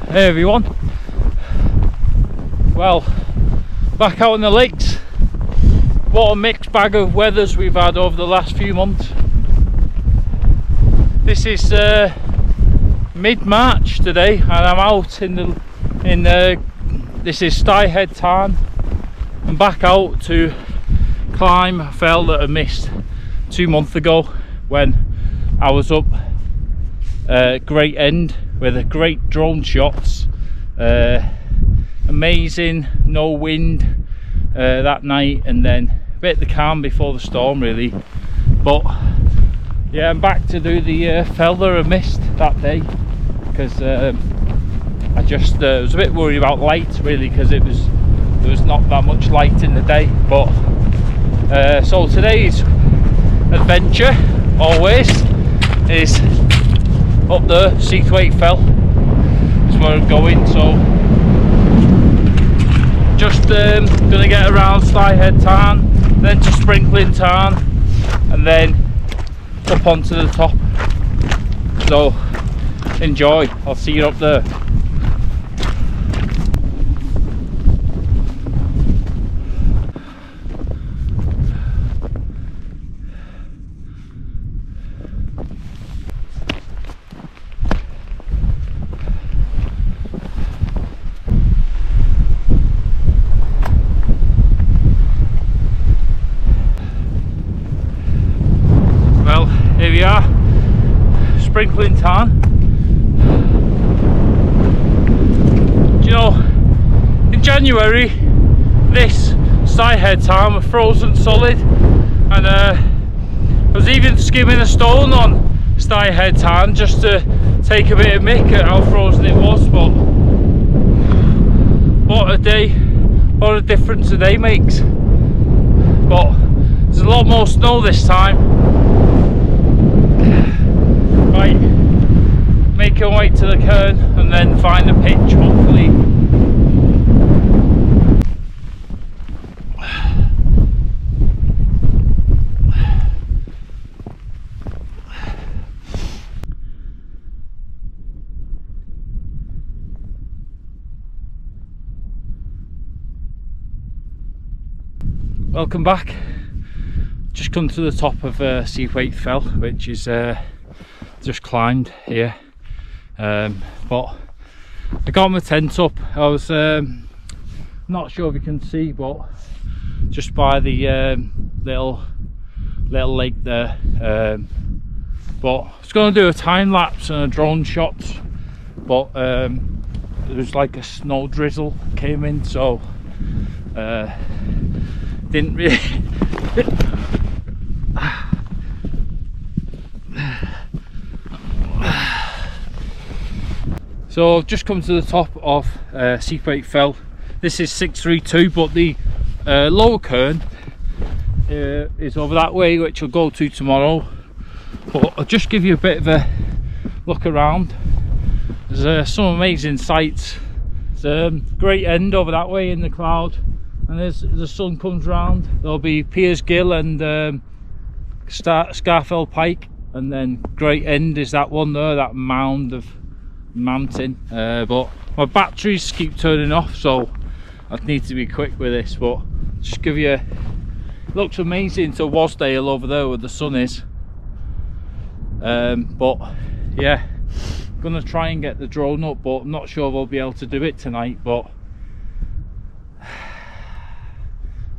Hey everyone, well, back out in the lakes. What a mixed bag of weathers we've had over the last few months. This is mid-March today, and I'm out in this is Styhead Tarn. I'm back out to climb a fell that I missed 2 months ago when I was up Great End with great drone shots. Amazing, no wind that night, and then a bit of the calm before the storm really. But yeah, I'm back to do the fell that I missed that day, because I just was a bit worried about light really, because there was not that much light in the day. But so today's adventure always is up the Seathwaite Fell is where I'm going. So just gonna get around Styhead Tarn, then to Sprinkling Tarn, and then up onto the top. So enjoy, I'll see you up there. Here we are, Sprinkling Tarn. Do you know, in January this Styhead Tarn was frozen solid, and I was even skimming a stone on Styhead Tarn just to take a bit of mick at how frozen it was. But what a day, what a difference a day makes. But there's a lot more snow this time. Right, make our way to the cairn and then find a pitch, hopefully. Welcome back. Just come to the top of Seathwaite Fell, which is just climbed here, but I got my tent up. I was not sure if you can see, but just by the little lake there, but I was going to do a time lapse and a drone shot, but there was like a snow drizzle came in, so didn't really So I've just come to the top of Seathwaite Fell. This is 632, but the lower cairn is over that way, which I'll go to tomorrow. But I'll just give you a bit of a look around. There's some amazing sights. There's a Great End over that way in the cloud, and as the sun comes round there'll be Piers Gill and Scarfell Pike, and then Great End is that one there, that mound of mountain. But my batteries keep turning off, so I need to be quick with this. But just give you looks amazing to Wasdale over there where the sun is. But yeah, gonna try and get the drone up, but I'm not sure if I'll be able to do it tonight. But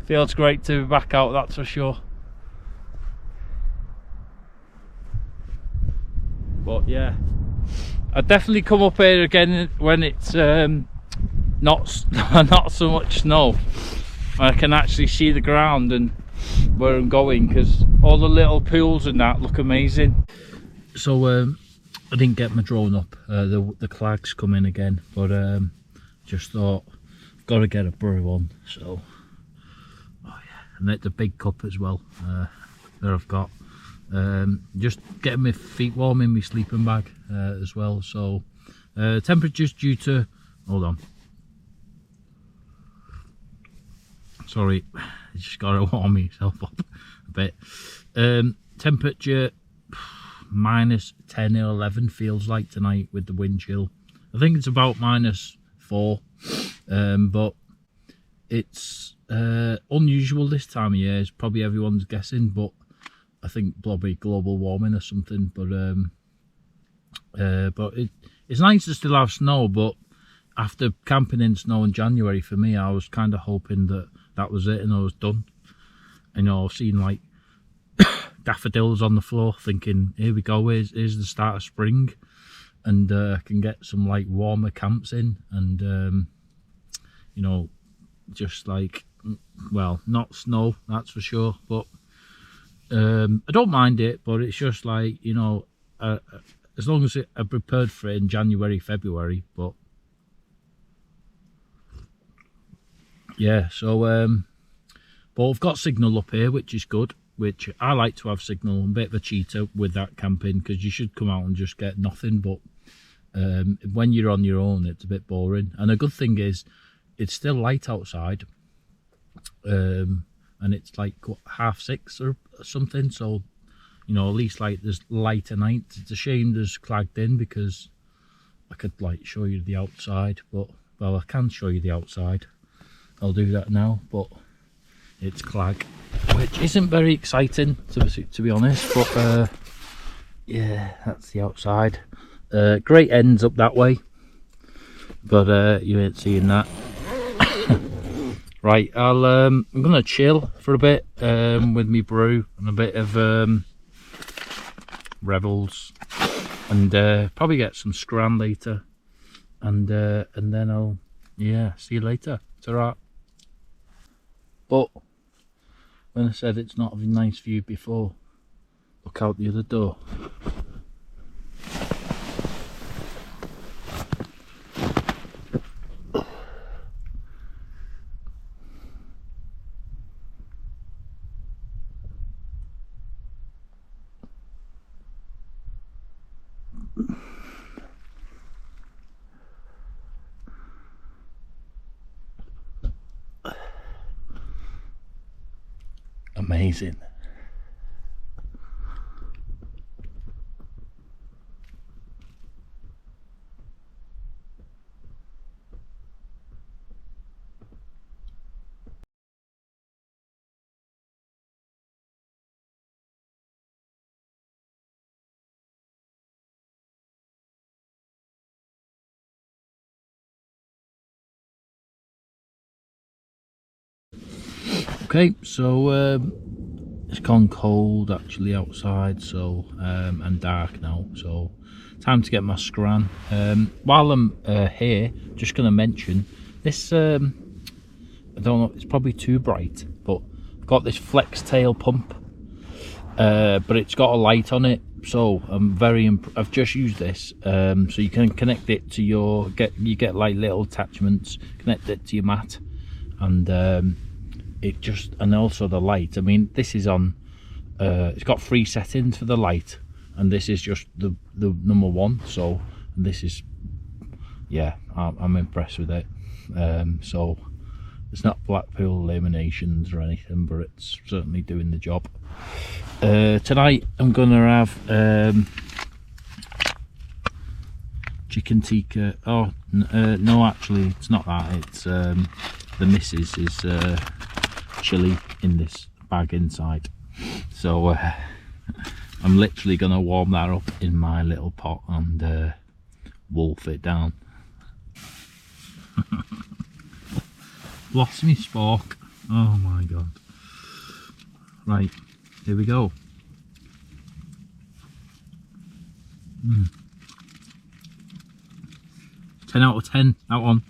feels great to be back out, that's for sure. But yeah, I'd definitely come up here again when it's not so much snow. I can actually see the ground and where I'm going, because all the little pools and that look amazing. So I didn't get my drone up. The clag's come in again, but just thought I've got to get a brew on. So oh yeah, and the big cup as well that I've got. Just getting my feet warm in my sleeping bag as well. So temperatures due to, hold on, sorry, I just gotta warm myself up a bit. Temperature -10 or 11 feels like tonight with the wind chill. I think it's about -4, but it's unusual this time of year. It's probably everyone's guessing, but I think probably global warming or something. But it's nice to still have snow, but after camping in snow in January, for me, I was kind of hoping that that was it and I was done. You know, I've seen like daffodils on the floor, thinking, here we go, here's the start of spring, and I can get some like warmer camps in, and you know, just like, well, not snow, that's for sure, but I don't mind it, but it's just like, you know, as long as I'm prepared for it in January, February. But yeah, so but I've got signal up here, which is good, which I like to have signal. I'm a bit of a cheater with that camping, because you should come out and just get nothing, but when you're on your own, it's a bit boring. And a good thing is it's still light outside, and it's like what, 6:30 or something, so you know, at least like there's light at night. It's a shame there's clagged in, because I could like show you the outside, but well, I can show you the outside. I'll do that now, but it's clag, which isn't very exciting to be honest, but yeah, that's the outside. Great ends up that way, but you ain't seeing that. Right, I'm gonna chill for a bit with me brew and a bit of revels, and probably get some scran later, and then I'll, yeah, see you later. It's alright. But when I said it's not a nice view before, look out the other door. Amazing. Okay, so it's gone cold actually outside, so and dark now, so time to get my scran. While I'm here, just going to mention this, I don't know, it's probably too bright, but I've got this flex tail pump, but it's got a light on it, so I'm very I've just used this, so you can connect it to your, you get like little attachments, connect it to your mat, and it just, and also the light, I mean, this is on, it's got 3 settings for the light, and this is just the number 1, so this is, yeah, I'm impressed with it. So it's not Blackpool illuminations or anything, but it's certainly doing the job. Tonight I'm gonna have chicken tikka. Oh no, actually it's not that, it's the missus is chili in this bag inside, so I'm literally gonna warm that up in my little pot and wolf it down. Lost me spork, oh my god. Right, here we go. 10 out of 10, that one.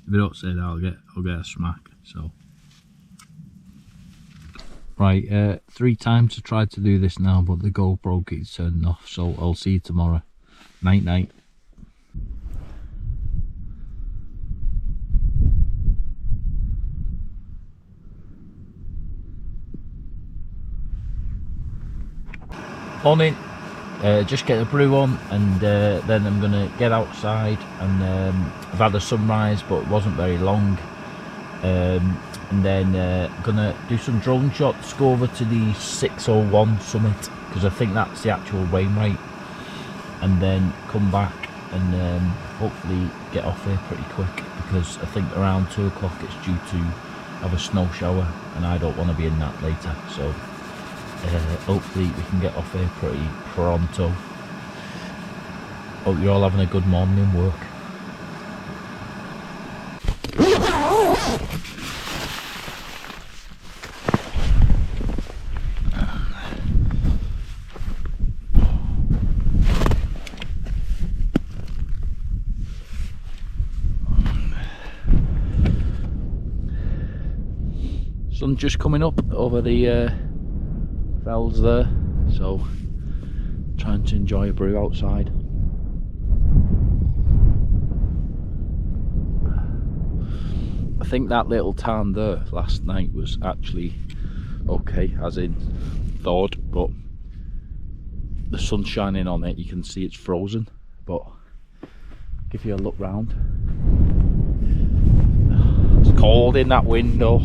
If I don't say that, I'll get a smack. So right, 3 times I tried to do this now, but the GoPro keeps turning off, so I'll see you tomorrow. Night night. Morning. Just get the brew on, and then I'm gonna get outside, and I've had a sunrise but it wasn't very long, and then gonna do some drone shots, go over to the 601 summit, because I think that's the actual rain rate, and then come back and hopefully get off here pretty quick, because I think around 2 o'clock it's due to have a snow shower and I don't want to be in that later, so hopefully we can get off here pretty pronto. Hope you're all having a good morning in work. Sun's just coming up over the fells there, so trying to enjoy a brew outside. I think that little tarn there last night was actually okay, as in thawed, but the sun's shining on it, you can see it's frozen. But give you a look round, it's cold in that window.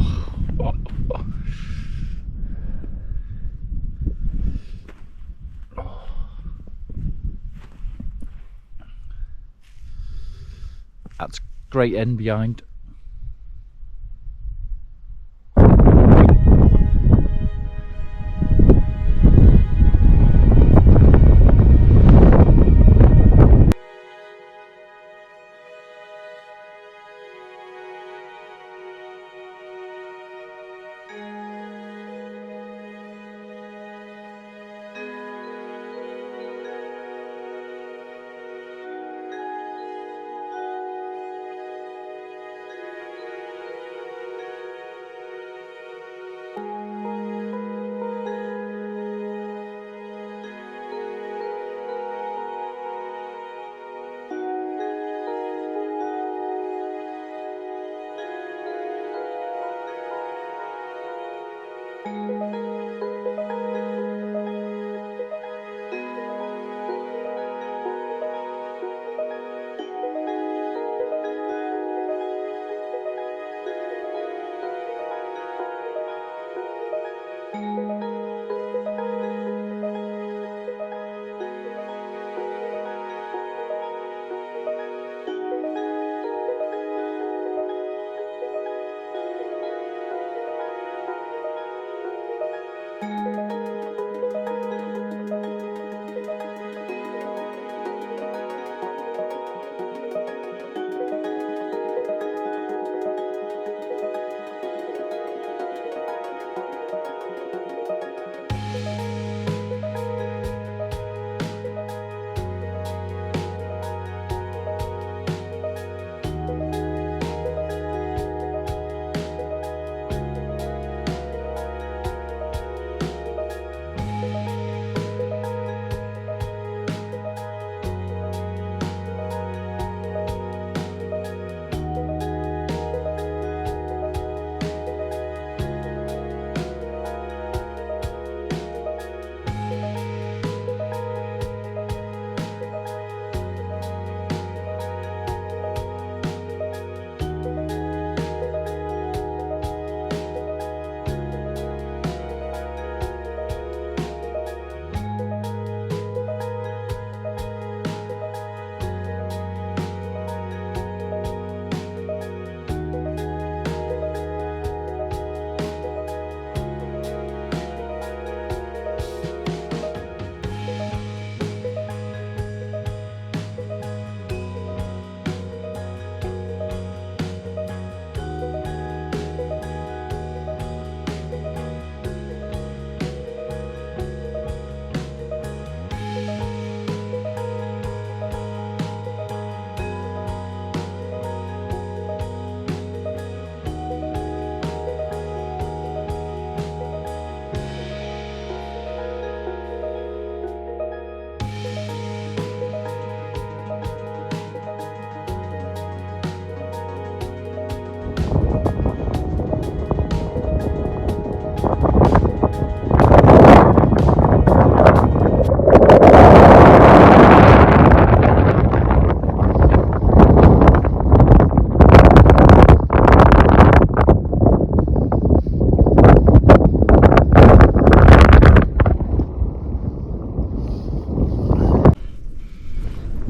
That's Great End behind.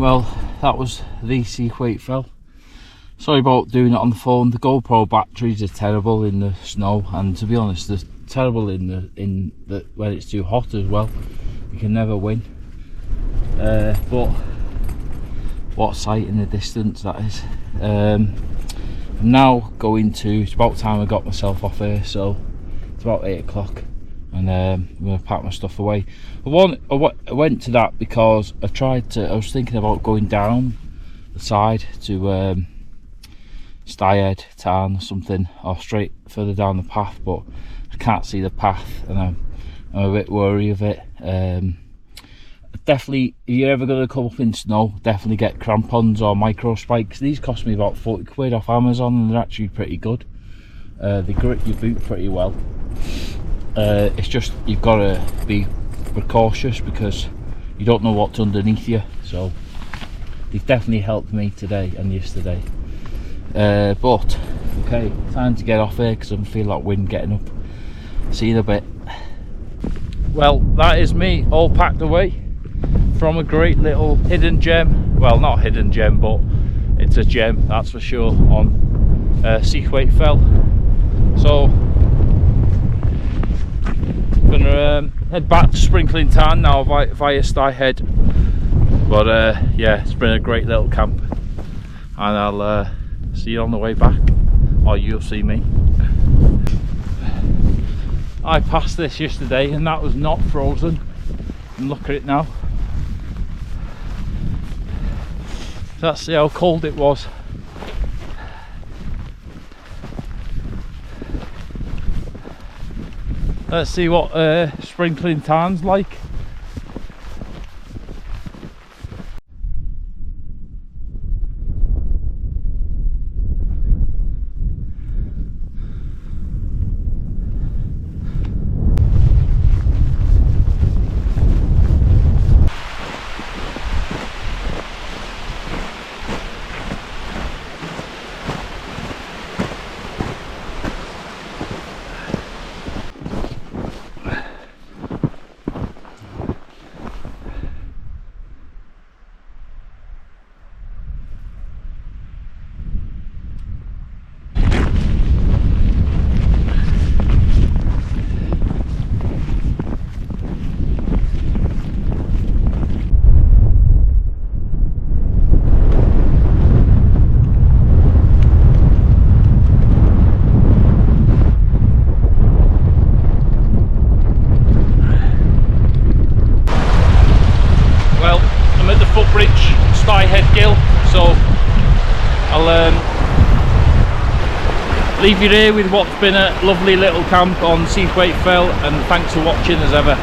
well, that was the Seathwaite Fell. Sorry about doing it on the phone. The GoPro batteries are terrible in the snow, and to be honest, they're terrible in the when it's too hot as well. You can never win. But what a sight in the distance that is. I'm now going to, it's about time I got myself off here, so it's about 8 o'clock, and I'm going to pack my stuff away. I went to that because I was thinking about going down the side to Styhead Tarn or something, or straight further down the path, but I can't see the path, and I'm a bit wary of it. Definitely, if you're ever going to come up in snow, definitely get crampons or micro spikes. These cost me about 40 quid off Amazon, and they're actually pretty good. They grip your boot pretty well. It's just, you've got to be precautious because you don't know what's underneath you, so they've definitely helped me today and yesterday. But okay, time to get off here because I can feel that wind getting up. See you in a bit. Well, that is me all packed away from a great little hidden gem. Well, not hidden gem, but it's a gem, that's for sure, on Seathwaite Fell. So I'm gonna head back to Sprinkling Tarn now via Styhead. But yeah, it's been a great little camp, and I'll see you on the way back, or you'll see me. I passed this yesterday and that was not frozen, and look at it now. Let's see how cold it was. Let's see what Sprinkling Tarn's like. Styhead Gill, so I'll leave you here with what's been a lovely little camp on Seathwaite Fell, and thanks for watching as ever.